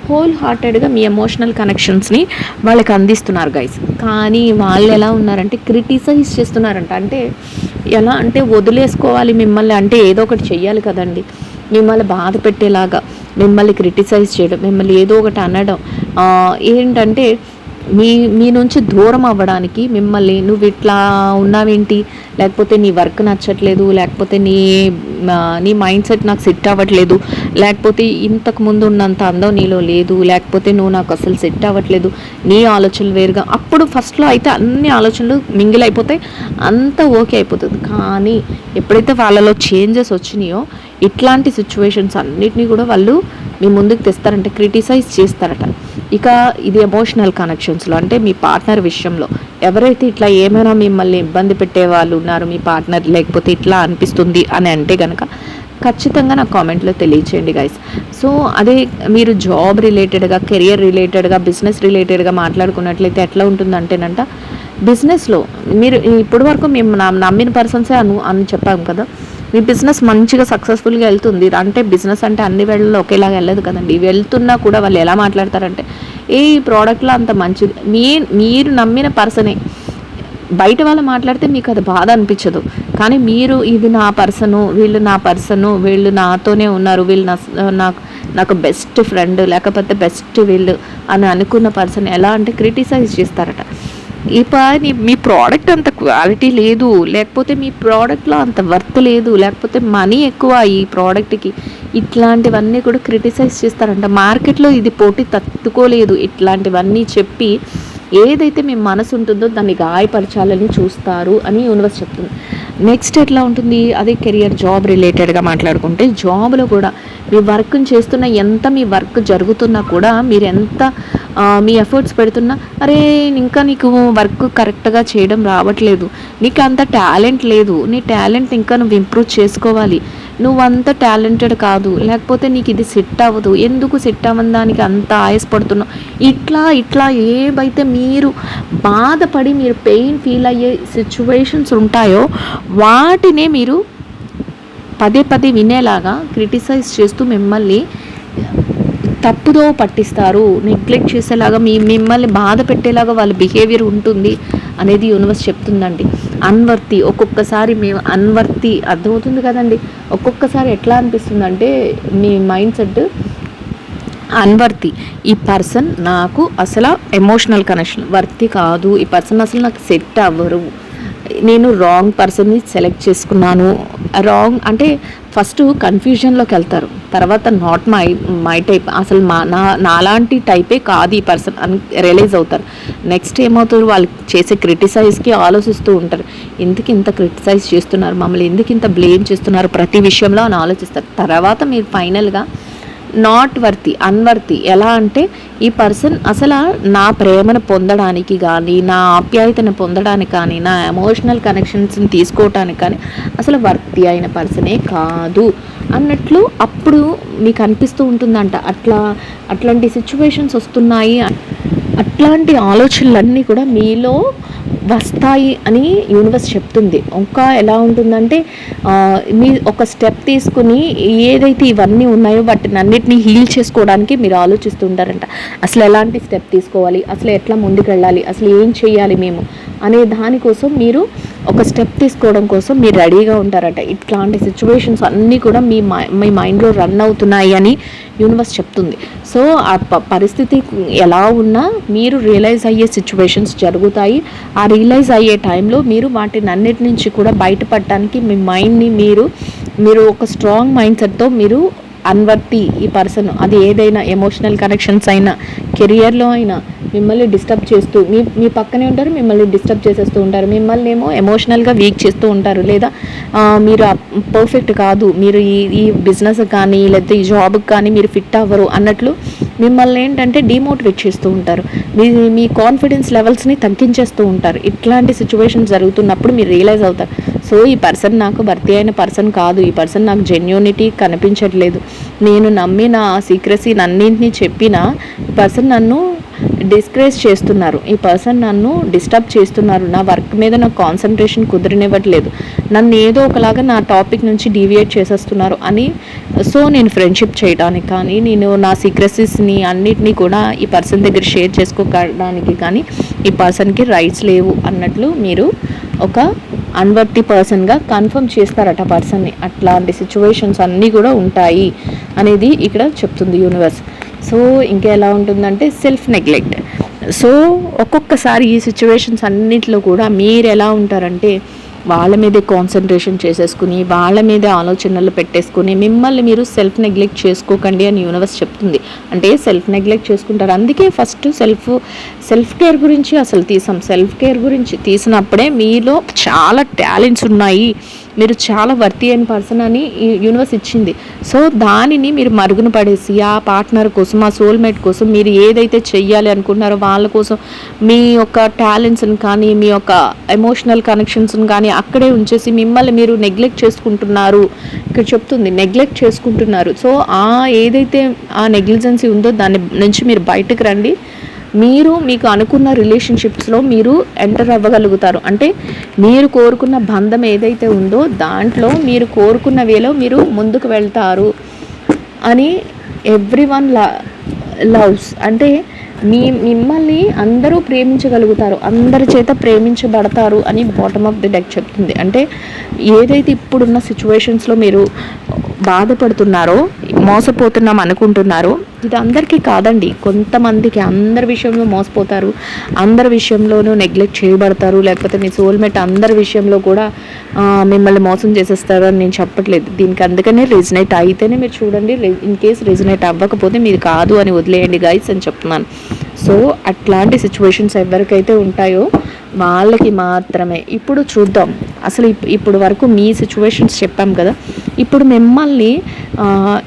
హోల్ హార్టెడ్గా మీ ఎమోషనల్ కనెక్షన్స్ని వాళ్ళకి అందిస్తున్నారు గైస్. కానీ వాళ్ళు ఎలా ఉన్నారంటే క్రిటిసైజ్ చేస్తున్నారంట. అంటే ఎలా అంటే వదిలేసుకోవాలి మిమ్మల్ని, అంటే ఏదో ఒకటి చెయ్యాలి కదండి, మిమ్మల్ని బాధ పెట్టేలాగా మిమ్మల్ని క్రిటిసైజ్ చేయడం, మిమ్మల్ని ఏదో ఒకటి అనడం, ఏంటంటే మీ నుంచి దూరం అవ్వడానికి మిమ్మల్ని, నువ్వు ఇట్లా ఉన్నావేంటి, లేకపోతే నీ వర్క్ నచ్చట్లేదు, లేకపోతే నీ మైండ్ సెట్ నాకు సెట్ అవ్వట్లేదు, లేకపోతే ఇంతకు ముందు ఉన్నంత అందం నీలో లేదు, లేకపోతే నువ్వు నాకు అసలు సెట్ అవ్వట్లేదు, నీ ఆలోచనలు వేరుగా. అప్పుడు ఫస్ట్లో అయితే అన్ని ఆలోచనలు మింగిల్ అయిపోతాయి, అంతా ఓకే అయిపోతుంది. కానీ ఎప్పుడైతే వాళ్ళలో చేంజెస్ వచ్చినాయో ఇట్లాంటి సిచ్యువేషన్స్ అన్నిటినీ కూడా వాళ్ళు మీ ముందుకు తెస్తారంటే క్రిటిసైజ్ చేస్తారట. ఇక ఇది ఎమోషనల్ కనెక్షన్స్లో, అంటే మీ పార్ట్నర్ విషయంలో ఎవరైతే ఇట్లా ఏమైనా మిమ్మల్ని ఇబ్బంది పెట్టే వాళ్ళు ఉన్నారు, మీ పార్ట్నర్ లేకపోతే ఇట్లా అనిపిస్తుంది అని అంటే కనుక ఖచ్చితంగా నాకు కామెంట్లో తెలియచేయండి గైస్. సో అదే మీరు జాబ్ రిలేటెడ్గా, కెరియర్ రిలేటెడ్గా, బిజినెస్ రిలేటెడ్గా మాట్లాడుకున్నట్లయితే ఎట్లా ఉంటుందంటేనంట, బిజినెస్లో మీరు ఇప్పటి వరకు మేము నమ్మిన పర్సన్సే అని చెప్పాము కదా, మీ బిజినెస్ మంచిగా సక్సెస్ఫుల్గా వెళ్తుంది. అంటే బిజినెస్ అంటే అన్ని వేళల్లో ఒకేలాగా వెళ్ళదు కదండి. వెళ్తున్నా కూడా వాళ్ళు ఎలా మాట్లాడతారంటే ఈ ప్రోడక్ట్లో అంత మంచిది, మీరు నమ్మిన పర్సనే. బయట వాళ్ళు మాట్లాడితే మీకు అది బాధ అనిపించదు, కానీ మీరు ఇది నా పర్సను, వీళ్ళు నా పర్సను, వీళ్ళు నాతోనే ఉన్నారు, వీళ్ళు నాకు బెస్ట్ ఫ్రెండ్, లేకపోతే బెస్ట్ వీళ్ళు అని అనుకున్న పర్సన్ ఎలా అంటే క్రిటిసైజ్ చేస్తారట. మీ ప్రోడక్ట్ అంత క్వాలిటీ లేదు, లేకపోతే మీ ప్రోడక్ట్లో అంత వర్త్ లేదు, లేకపోతే మనీ ఎక్కువ ఈ ప్రోడక్ట్కి, ఇట్లాంటివన్నీ కూడా క్రిటిసైజ్ చేస్తారంట. మార్కెట్లో ఇది పోటీ తట్టుకోలేదు, ఇట్లాంటివన్నీ చెప్పి ఏదైతే మీ మనసు ఉంటుందో దాన్ని గాయపరచాలని చూస్తారు అని యూనివర్స్ చెప్తుంది. నెక్స్ట్ ఎట్లా ఉంటుంది, అదే కెరియర్ జాబ్ రిలేటెడ్గా మాట్లాడుకుంటే, జాబ్లో కూడా మీ వర్క్ని చేస్తున్న ఎంత మీ వర్క్ జరుగుతున్నా కూడా మీరు ఎంత మీ ఎఫర్ట్స్ పెడుతున్నా, అరే ఇంకా నీకు వర్క్ కరెక్ట్గా చేయడం రావట్లేదు, నీకు అంత టాలెంట్ లేదు, నీ టాలెంట్ ఇంకా నువ్వు ఇంప్రూవ్ చేసుకోవాలి, నువ్వు అంత టాలెంటెడ్ కాదు, లేకపోతే నీకు ఇది సెట్ అవ్వదు, ఎందుకు సెట్ అవ్వని దానికి అంత ఆయాసపడుతున్నావు, ఇట్లా ఏవైతే మీరు బాధపడి మీరు పెయిన్ ఫీల్ అయ్యే సిచ్యువేషన్స్ ఉంటాయో వాటినే మీరు పదే వినేలాగా క్రిటిసైజ్ చేస్తూ మిమ్మల్ని తప్పుదో పట్టిస్తారు, నెగ్లెక్ట్ చేసేలాగా మిమ్మల్ని బాధ పెట్టేలాగా వాళ్ళ బిహేవియర్ ఉంటుంది అనేది యూనివర్స్ చెప్తుందండి. అన్వర్తి, ఒక్కొక్కసారి మేము అన్వర్తి, అర్థమవుతుంది కదండి, ఒక్కొక్కసారి ఎట్లా అనిపిస్తుందంటే మీ మైండ్ సెట్ అన్వర్తి, ఈ పర్సన్ నాకు అసలు ఎమోషనల్ కనెక్షన్ వర్తి కాదు, ఈ పర్సన్ అసలు నాకు సెట్ అవ్వరు, నేను రాంగ్ పర్సన్ని సెలెక్ట్ చేసుకున్నాను. రాంగ్ అంటే ఫస్ట్ కన్ఫ్యూజన్లోకి వెళ్తారు, తర్వాత నాట్ మై టైప్, అసలు నాలాంటి టైపే కాదు ఈ పర్సన్ అని రియలైజ్ అవుతారు. నెక్స్ట్ ఏమవుతారు, వాళ్ళు చేసే క్రిటిసైజ్కి ఆలోచిస్తూ ఉంటారు, ఎందుకు ఇంత క్రిటిసైజ్ చేస్తున్నారు మమ్మల్ని, ఎందుకు ఇంత బ్లేమ్ చేస్తున్నారు ప్రతి విషయంలో అని ఆలోచిస్తారు. తర్వాత మీరు ఫైనల్గా నాట్ వర్తి, అన్వర్తి. ఎలా అంటే ఈ పర్సన్ అసలు నా ప్రేమను పొందడానికి కానీ, నా ఆప్యాయతను పొందడానికి కానీ, నా ఎమోషనల్ కనెక్షన్స్ని తీసుకోవటానికి కానీ అసలు వర్తి అయిన పర్సనే కాదు అన్నట్లు అప్పుడు మీకు అనిపిస్తూ ఉంటుందంట. అట్లాంటి సిచ్యువేషన్స్ వస్తున్నాయి, అట్లాంటి ఆలోచనలన్నీ కూడా మీలో వస్తాయి అని యూనివర్స్ చెప్తుంది. ఇంకా ఎలా ఉంటుందంటే మీ ఒక స్టెప్ తీసుకుని ఏదైతే ఇవన్నీ ఉన్నాయో వాటిని అన్నిటినీ హీల్ చేసుకోవడానికి మీరు ఆలోచిస్తుంటారంట. అసలు ఎలాంటి స్టెప్ తీసుకోవాలి, అసలు ఎట్లా ముందుకు వెళ్ళాలి, అసలు ఏం చేయాలి మేము అనే దానికోసం మీరు ఒక స్టెప్ తీసుకోవడం కోసం మీరు రెడీగా ఉంటారట. ఇట్లాంటి సిచ్యువేషన్స్ అన్నీ కూడా మీ మైండ్లో రన్ అవుతున్నాయి అని యూనివర్స్ చెప్తుంది. సో ఆ పరిస్థితి ఎలా ఉన్నా మీరు రియలైజ్ అయ్యే సిచ్యువేషన్స్ జరుగుతాయి. ఆ రియలైజ్ అయ్యే టైంలో మీరు వాటిని అన్నిటి నుంచి కూడా బయటపడటానికి మీ మైండ్ని మీరు ఒక స్ట్రాంగ్ మైండ్ సెట్తో మీరు అన్వర్తి ఈ పర్సన్, అది ఏదైనా ఎమోషనల్ కనెక్షన్స్ అయినా, కెరియర్లో అయినా మిమ్మల్ని డిస్టర్బ్ చేస్తూ మీ పక్కనే ఉంటారు, మిమ్మల్ని డిస్టర్బ్ చేసేస్తూ ఉంటారు, మిమ్మల్ని ఏమో ఎమోషనల్గా వీక్ చేస్తూ ఉంటారు, లేదా మీరు పర్ఫెక్ట్ కాదు, మీరు ఈ బిజినెస్ కానీ లేకపోతే ఈ జాబ్కి కానీ మీరు ఫిట్ అవ్వరు అన్నట్లు మిమ్మల్ని ఏంటంటే డిమోటివేట్ చేస్తూ ఉంటారు, మీ కాన్ఫిడెన్స్ లెవెల్స్ని తగ్గించేస్తూ ఉంటారు. ఇట్లాంటి సిచ్యువేషన్స్ జరుగుతున్నప్పుడు మీరు రియలైజ్ అవుతారు, సో ఈ పర్సన్ నాకు భర్తీ అయిన పర్సన్ కాదు, ఈ పర్సన్ నాకు జెన్యూనిటీ కనిపించట్లేదు, నేను నమ్మిన సీక్రెసీని అన్నింటినీ చెప్పిన ఈ పర్సన్ నన్ను డిస్కరేజ్ చేస్తున్నారు, ఈ పర్సన్ నన్ను డిస్టర్బ్ చేస్తున్నారు, నా వర్క్ మీద నాకు కాన్సన్ట్రేషన్ కుదిరినివ్వట్లేదు, నన్ను ఏదో ఒకలాగా నా టాపిక్ నుంచి డీవియేట్ చేసేస్తున్నారు అని. సో నేను ఫ్రెండ్షిప్ చేయడానికి కానీ, నేను నా సీక్రెసీస్ని అన్నిటినీ కూడా ఈ పర్సన్ దగ్గర షేర్ చేసుకోవడానికి కానీ ఈ పర్సన్కి రైట్స్ లేవు అన్నట్లు మీరు ఒక అన్వర్తి పర్సన్గా కన్ఫర్మ్ చేస్తారట పర్సన్ని. అట్లాంటి సిచ్యువేషన్స్ అన్నీ కూడా ఉంటాయి అనేది ఇక్కడ చెప్తుంది యూనివర్స్. సో ఇంకా ఎలా ఉంటుందంటే సెల్ఫ్ నెగ్లెక్ట్. సో ఒక్కొక్కసారి ఈ సిచ్యువేషన్స్ అన్నింటిలో కూడా మీరు ఎలా ఉంటారంటే వాళ్ళ మీదే కాన్సన్ట్రేషన్ చేసేసుకుని, వాళ్ళ మీదే ఆలోచనలు పెట్టేసుకుని మిమ్మల్ని మీరు సెల్ఫ్ నెగ్లెక్ట్ చేసుకోకండి అని యూనివర్స్ చెప్తుంది. అంటే సెల్ఫ్ నెగ్లెక్ట్ చేసుకుంటారు. అందుకే ఫస్ట్ సెల్ఫ్ కేర్ గురించి అసలు సెల్ఫ్ కేర్ గురించి తీసినప్పుడే మీలో చాలా టాలెంట్స్ ఉన్నాయి, మీరు చాలా వర్తీ అయిన పర్సన్ అని యూనివర్స్ ఇచ్చింది. సో దానిని మీరు మరుగున పడేసి ఆ పార్ట్నర్ కోసం, ఆ సోల్మేట్ కోసం మీరు ఏదైతే చెయ్యాలి అనుకుంటున్నారో వాళ్ళ కోసం మీ యొక్క టాలెంట్స్ని కానీ, మీ యొక్క ఎమోషనల్ కనెక్షన్స్ని కానీ అక్కడే ఉంచేసి మిమ్మల్ని మీరు నెగ్లెక్ట్ చేసుకుంటున్నారు. ఇక్కడ చెప్తుంది నెగ్లెక్ట్ చేసుకుంటున్నారు. సో ఏదైతే ఆ నెగ్లిజెన్సీ ఉందో దాని నుంచి మీరు బయటకు రండి. మీకు అనుకున్న రిలేషన్షిప్స్లో మీరు ఎంటర్ అవ్వగలుగుతారు. అంటే మీరు కోరుకున్న బంధం ఏదైతే ఉందో దాంట్లో మీరు కోరుకున్న వేలో మీరు ముందుకు వెళ్తారు అని ఎవ్రీవన్ లవ్స్. అంటే మిమ్మల్ని అందరూ ప్రేమించగలుగుతారు, అందరి చేత ప్రేమించబడతారు అని బాటమ్ ఆఫ్ ది డెక్ చెప్తుంది. అంటే ఏదైతే ఇప్పుడున్న సిచ్యువేషన్స్లో మీరు బాధపడుతున్నారో, మోసపోతున్నాం అనుకుంటున్నారో, ఇది అందరికీ కాదండి, కొంతమందికి. అందరి విషయంలో మోసపోతారు, అందరి విషయంలోనూ నెగ్లెక్ట్ చేయబడతారు, లేకపోతే మీ సోల్మేట్ అందరి విషయంలో కూడా మిమ్మల్ని మోసం చేసేస్తారు అని నేను చెప్పట్లేదు. దీనికి అందుకనే రిజనేట్ అయితేనే మీరు చూడండి, ఇన్ కేస్ రిజనేట్ అవ్వకపోతే మీరు కాదు అని వదిలేయండి గైస్ అని చెప్తున్నాను. సో అట్లాంటి సిచ్యువేషన్స్ ఎవరికైతే ఉంటాయో వాళ్ళకి మాత్రమే. ఇప్పుడు చూద్దాం అసలు ఇప్పుడు వరకు మీ సిచ్యువేషన్స్ చెప్పాం కదా, ఇప్పుడు మిమ్మల్ని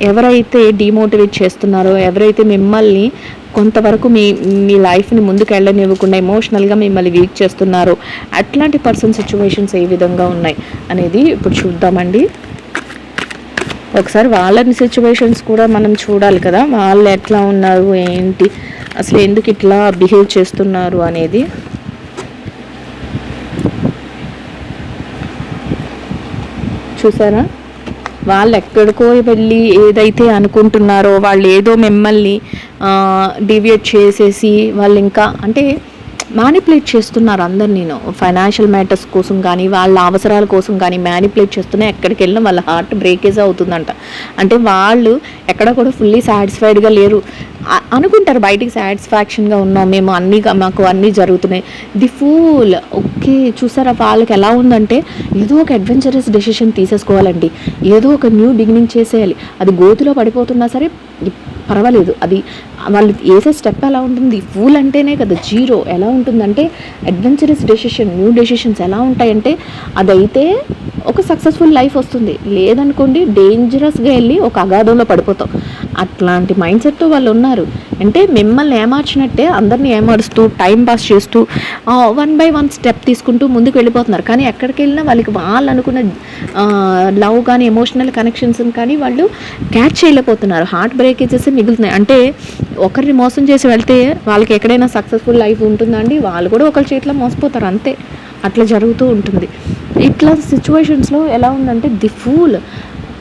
ఎవరైతే డిమోటివేట్ చేస్తున్నారో, ఎవరైతే మిమ్మల్ని కొంతవరకు మీ లైఫ్ని ముందుకు వెళ్ళనివ్వకుండా ఎమోషనల్గా మిమ్మల్ని వీక్ చేస్తున్నారో అట్లాంటి పర్సన్ సిచ్యువేషన్స్ ఏ విధంగా ఉన్నాయి అనేది ఇప్పుడు చూద్దామండి. ఒకసారి వాళ్ళని సిచ్యువేషన్స్ కూడా మనం చూడాలి కదా, వాళ్ళు ఎట్లా ఉన్నారు, ఏంటి, అసలు ఎందుకు ఇట్లా బిహేవ్ చేస్తున్నారు అనేది. చూసారా, వాళ్ళు ఎక్కడికో వెళ్ళి ఏదైతే అనుకుంటున్నారో వాళ్ళు ఏదో మిమ్మల్ని డివియేట్ చేసేసి వాళ్ళు ఇంకా అంటే మ్యానిపులేట్ చేస్తున్నారు అందరు. నేను ఫైనాన్షియల్ మ్యాటర్స్ కోసం కానీ వాళ్ళ అవసరాల కోసం కానీ మ్యానిపులేట్ చేస్తున్నా ఎక్కడికి వెళ్ళినా వాళ్ళ హార్ట్ బ్రేకేజ్ అవుతుందంట. అంటే వాళ్ళు ఎక్కడ కూడా ఫుల్లీ సాటిస్ఫైడ్గా లేరు అనుకుంటారు, బయటికి సాటిస్ఫాక్షన్గా ఉన్నాం మేము, మాకు అన్నీ జరుగుతున్నాయి. The pool. ఓకే చూసారా వాళ్ళకి ఎలా ఉందంటే ఏదో ఒక అడ్వెంచరస్ డెసిషన్ తీసేసుకోవాలండి, ఏదో ఒక న్యూ బిగినింగ్ చేసేయాలి. అది గోతులో పడిపోతున్నా సరే పర్వాలేదు, అది వాళ్ళు వేసే స్టెప్ ఎలా ఉంటుంది. ఫూల్ అంటేనే కదా జీరో. ఎలా ఉంటుందంటే అడ్వెంచరస్ డెసిషన్, న్యూ డెసిషన్స్ ఎలా ఉంటాయంటే అదైతే ఒక సక్సెస్ఫుల్ లైఫ్ వస్తుంది, లేదనుకోండి డేంజరస్గా వెళ్ళి ఒక అగాధంలో పడిపోతాం. అట్లాంటి మైండ్ సెట్తో వాళ్ళు ఉన్నారు. అంటే మిమ్మల్ని ఏమార్చినట్టే అందరినీ ఏమారుస్తూ టైం పాస్ చేస్తూ 1 by 1 స్టెప్ తీసుకుంటూ ముందుకు వెళ్ళిపోతున్నారు. కానీ ఎక్కడికి వెళ్ళినా వాళ్ళకి వాళ్ళు అనుకున్న లవ్ కానీ ఎమోషనల్ కనెక్షన్స్ కానీ వాళ్ళు క్యాచ్ చేయలేకపోతున్నారు. హార్ట్ బ్రేకేజెస్ మిగులుతున్నాయి. అంటే ఒకరిని మోసం చేసి వెళ్తే వాళ్ళకి ఎక్కడైనా సక్సెస్ఫుల్ లైఫ్ ఉంటుందండి, వాళ్ళు కూడా ఒకరి చేతిలో మోసపోతారు అంతే. అట్లా జరుగుతూ ఉంటుంది. ఇట్లా సిచ్యువేషన్స్లో ఎలా ఉందంటే ది ఫూల్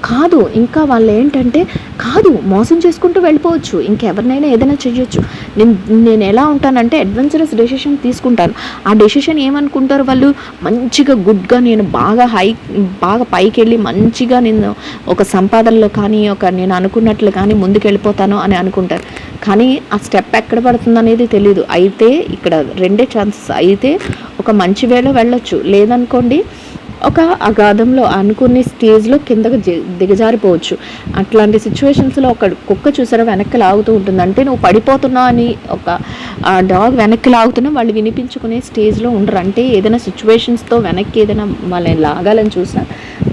కాదు, ఇంకా వాళ్ళు ఏంటంటే కాదు మోసం చేసుకుంటూ వెళ్ళిపోవచ్చు, ఇంకెవరినైనా ఏదైనా చేయొచ్చు. నేను ఎలా ఉంటానంటే అడ్వెంచరస్ డెసిషన్ తీసుకుంటాను. ఆ డెసిషన్ ఏమనుకుంటారు వాళ్ళు, మంచిగా గుడ్గా నేను బాగా పైకి వెళ్ళి మంచిగా నేను ఒక సంపాదనలో కానీ నేను అనుకున్నట్లు కానీ ముందుకు వెళ్ళిపోతాను అని అనుకుంటారు. కానీ ఆ స్టెప్ ఎక్కడ పడుతుంది అనేది తెలియదు. అయితే ఇక్కడ 2 ఛాన్సెస్. అయితే ఒక మంచి వేలో వెళ్ళొచ్చు, లేదనుకోండి ఒక అగాధంలో అనుకునే స్టేజ్లో కిందకు దిగజారిపోవచ్చు. అట్లాంటి సిచ్యువేషన్స్లో ఒక కుక్క చూసారా వెనక్కి లాగుతూ ఉంటుంది. అంటే నువ్వు పడిపోతున్నావు అని ఒక డాగ్ వెనక్కి లాగుతున్నా వాళ్ళు వినిపించుకునే స్టేజ్లో ఉండరు. అంటే ఏదైనా సిచ్యువేషన్స్తో వెనక్కి ఏదైనా వాళ్ళని లాగాలని చూసినా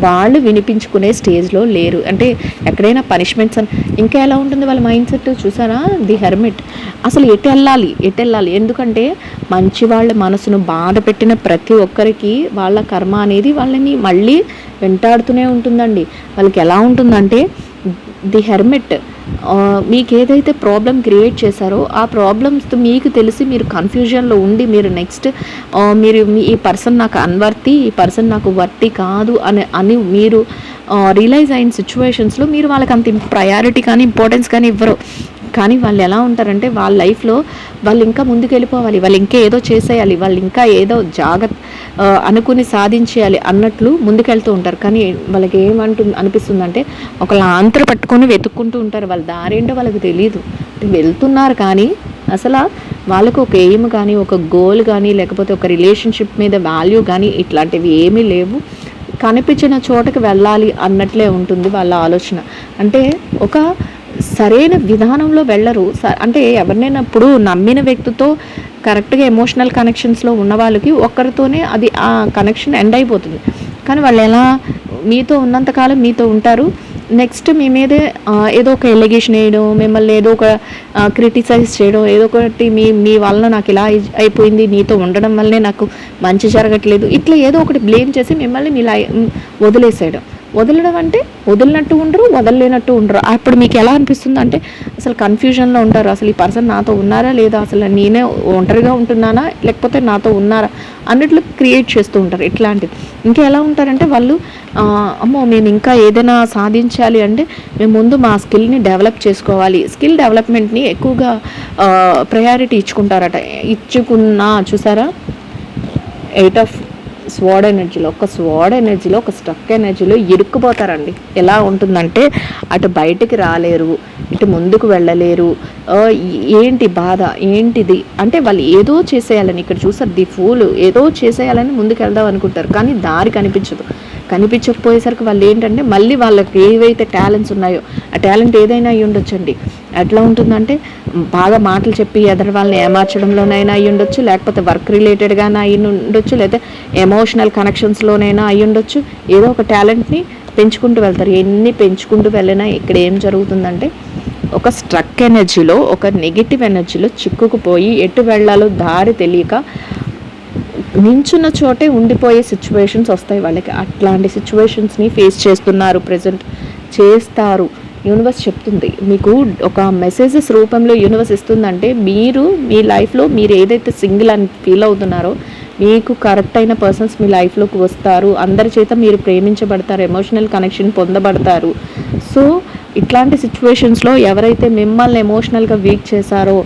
వాళ్ళు వినిపించుకునే స్టేజ్లో లేరు. అంటే ఎక్కడైనా పనిష్మెంట్స్ అని ఇంకా ఎలా ఉంటుంది వాళ్ళ మైండ్ సెట్ చూసారా. The hermit. అసలు ఎటు వెళ్ళాలి ఎందుకంటే మంచి వాళ్ళ మనసును బాధ పెట్టిన ప్రతి ఒక్కరికి వాళ్ళ కర్మ అనేది వాళ్ళని మళ్ళీ వెంటాడుతూనే ఉంటుందండి. వాళ్ళకి ఎలా ఉంటుందంటే ది హెర్మిట్ మీకు ఏదైతే ప్రాబ్లం క్రియేట్ చేశారో ఆ ప్రాబ్లమ్స్ మీకు తెలిసి మీరు కన్ఫ్యూజన్లో ఉండి మీరు నెక్స్ట్ ఈ పర్సన్ నాకు అన్వర్తి, ఈ పర్సన్ నాకు వర్తి కాదు అని మీరు రియలైజ్ అయిన సిచ్యువేషన్స్లో మీరు వాళ్ళకి అంత ప్రయారిటీ కానీ ఇంపార్టెన్స్ కానీ ఇవ్వరు. కానీ వాళ్ళు ఎలా ఉంటారంటే వాళ్ళ లైఫ్లో వాళ్ళు ఇంకా ముందుకు వెళ్ళిపోవాలి, వాళ్ళు ఇంకా ఏదో చేసేయాలి, వాళ్ళు ఇంకా ఏదో అనుకుని సాధించేయాలి అన్నట్లు ముందుకెళ్తూ ఉంటారు. కానీ వాళ్ళకి అనిపిస్తుందంటే ఒకళ్ళ ఆంతర పట్టుకొని వెతుక్కుంటూ ఉంటారు. వాళ్ళ దారేంటో వాళ్ళకి తెలియదు, వెళ్తున్నారు కానీ అసలు వాళ్ళకు ఒక ఎయిమ్ కానీ ఒక గోల్ కానీ లేకపోతే ఒక రిలేషన్షిప్ మీద వాల్యూ కానీ ఇట్లాంటివి ఏమీ లేవు. కనిపించిన చోటకి వెళ్ళాలి అన్నట్లే ఉంటుంది వాళ్ళ ఆలోచన. అంటే ఒక సరైన విధానంలో వెళ్ళరు. అంటే ఎవరినైనా ఇప్పుడు నమ్మిన వ్యక్తితో కరెక్ట్గా ఎమోషనల్ కనెక్షన్స్లో ఉన్న వాళ్ళకి ఒక్కరితోనే అది ఆ కనెక్షన్ ఎండ్ అయిపోతుంది. కానీ వాళ్ళు ఎలా మీతో ఉన్నంతకాలం మీతో ఉంటారు, నెక్స్ట్ మీ మీదే ఏదో ఒక ఎలిగేషన్ వేయడం, మిమ్మల్ని ఏదో ఒక క్రిటిసైజ్ చేయడం, ఏదో ఒకటి మీ వల్ల నాకు ఇలా అయిపోయింది, నీతో ఉండడం వల్లనే నాకు మంచి జరగట్లేదు, ఇట్లా ఏదో ఒకటి బ్లేమ్ చేసి మిమ్మల్ని వదిలేసేయడం. వదలడం అంటే వదిలినట్టు ఉండరు, వదలలేనట్టు ఉండరు. అప్పుడు మీకు ఎలా అనిపిస్తుంది అంటే అసలు కన్ఫ్యూజన్లో ఉంటారు. అసలు ఈ పర్సన్ నాతో ఉన్నారా లేదా, అసలు నేనే ఒంటరిగా ఉంటున్నానా లేకపోతే నాతో ఉన్నారా అన్నట్లు క్రియేట్ చేస్తూ ఉంటారు. ఇట్లాంటిది ఇంకా ఎలా ఉంటారంటే వాళ్ళు అమ్మో మేము ఇంకా ఏదైనా సాధించాలి అంటే మేము ముందు మా స్కిల్ని డెవలప్ చేసుకోవాలి, స్కిల్ డెవలప్మెంట్ని ఎక్కువగా ప్రయారిటీ ఇచ్చుకుంటారట. చూసారా 8 of స్వాడ్ ఎనర్జీలో ఒక స్టక్ ఎనర్జీలో ఇరుక్కుపోతారండి. ఎలా ఉంటుందంటే అటు బయటికి రాలేరు, ఇటు ముందుకు వెళ్ళలేరు. ఏంటి బాధ ఏంటిది అంటే వాళ్ళు ఏదో చేసేయాలని, ఇక్కడ చూసారు ది ఫూల్, ఏదో చేసేయాలని ముందుకు వెళ్దాం అనుకుంటారు కానీ దారి కనిపించకపోయేసరికి వాళ్ళు ఏంటంటే మళ్ళీ వాళ్ళకి ఏవైతే టాలెంట్స్ ఉన్నాయో ఆ టాలెంట్ ఏదైనా అయ్యి ఉండొచ్చండి. ఎట్లా ఉంటుందంటే బాగా మాటలు చెప్పి ఎదరు వాళ్ళని ఏమార్చడంలోనైనా అయ్యి ఉండొచ్చు, లేకపోతే వర్క్ రిలేటెడ్గానే అయ్యి ఉండొచ్చు, లేకపోతే ఎమోషనల్ కనెక్షన్స్లోనైనా అయ్యి ఉండొచ్చు. ఏదో ఒక టాలెంట్ని పెంచుకుంటూ వెళ్తారు. ఎన్ని పెంచుకుంటూ వెళ్ళినా ఇక్కడ ఏం జరుగుతుందంటే ఒక స్ట్రక్ ఎనర్జీలో ఒక నెగిటివ్ ఎనర్జీలో చిక్కుకుపోయి ఎటు వెళ్ళాలో దారి తెలియక నించున్న చోటే ఉండిపోయే సిచ్యువేషన్స్ వస్తాయి వాళ్ళకి. అట్లాంటి సిచ్యువేషన్స్ని ఫేస్ చేస్తున్నారు, ప్రజెంట్ చేస్తారు. యూనివర్స్ చెప్తుంది మీకు ఒక మెసేజెస్ రూపంలో యూనివర్స్ ఇస్తుందంటే మీరు మీ లైఫ్లో మీరు ఏదైతే సింగిల్ అని ఫీల్ అవుతున్నారో మీకు కరెక్ట్ అయిన పర్సన్స్ మీ లైఫ్లోకి వస్తారు, అందరి చేత మీరు ప్రేమించబడతారు, ఎమోషనల్ కనెక్షన్ పొందబడతారు. సో ఇట్లాంటి సిచ్యువేషన్స్లో ఎవరైతే మిమ్మల్ని ఎమోషనల్గా వీక్ చేశారో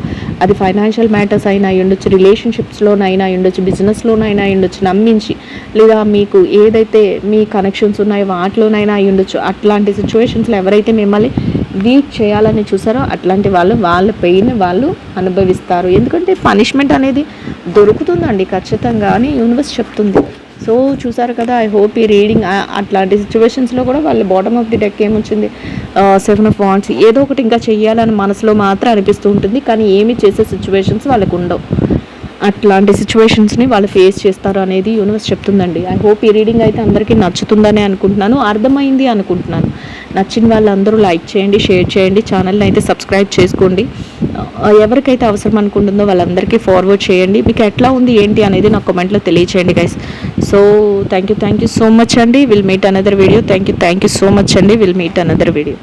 అది ఫైనాన్షియల్ మ్యాటర్స్ అయినా ఉండొచ్చు, రిలేషన్షిప్స్లోనైనా ఉండొచ్చు, బిజినెస్లోనైనా ఉండొచ్చు, నమ్మించి లేదా మీకు ఏదైతే మీ కనెక్షన్స్ ఉన్నాయో వాటిలోనైనా అయి ఉండొచ్చు. అట్లాంటి సిచ్యువేషన్స్లో ఎవరైతే మిమ్మల్ని వీక్ చేయాలని చూసారో అట్లాంటి వాళ్ళు వాళ్ళ పెయిన్ వాళ్ళు అనుభవిస్తారు. ఎందుకంటే పనిష్మెంట్ అనేది దొరుకుతుందండి ఖచ్చితంగా అని యూనివర్స్ చెప్తుంది. సో చూసారు కదా, ఐ హోప్ ఈ రీడింగ్ అట్లాంటి సిచ్యువేషన్స్లో కూడా వాళ్ళ బాటమ్ ఆఫ్ ది డెక్ ఏమొచ్చింది, 7 ఆఫ్ వాండ్స్. ఏదో ఒకటి ఇంకా చెయ్యాలని మనసులో మాత్రం అనిపిస్తూ ఉంటుంది, కానీ ఏమి చేసే సిచ్యువేషన్స్ వాళ్ళకు ఉండవు. అట్లాంటి సిచ్యువేషన్స్ని వాళ్ళు ఫేస్ చేస్తారు అనేది యూనివర్స్ చెప్తుందండి. ఐ హోప్ ఈ రీడింగ్ అయితే అందరికీ నచ్చుతుందని అనుకుంటున్నాను, అర్థమైంది అనుకుంటున్నాను. నచ్చిన వాళ్ళందరూ లైక్ చేయండి, షేర్ చేయండి, ఛానల్ని అయితే సబ్స్క్రైబ్ చేసుకోండి. ఎవరికైతే అవసరం అనుకుంటుందో వాళ్ళందరికీ ఫార్వర్డ్ చేయండి. మీకు ఎట్లా ఉంది ఏంటి అనేది నాకు కామెంట్లో తెలియచేయండి guys. So thank you so much అండి. Will meet another video. Thank you so much అండి. Will meet another video.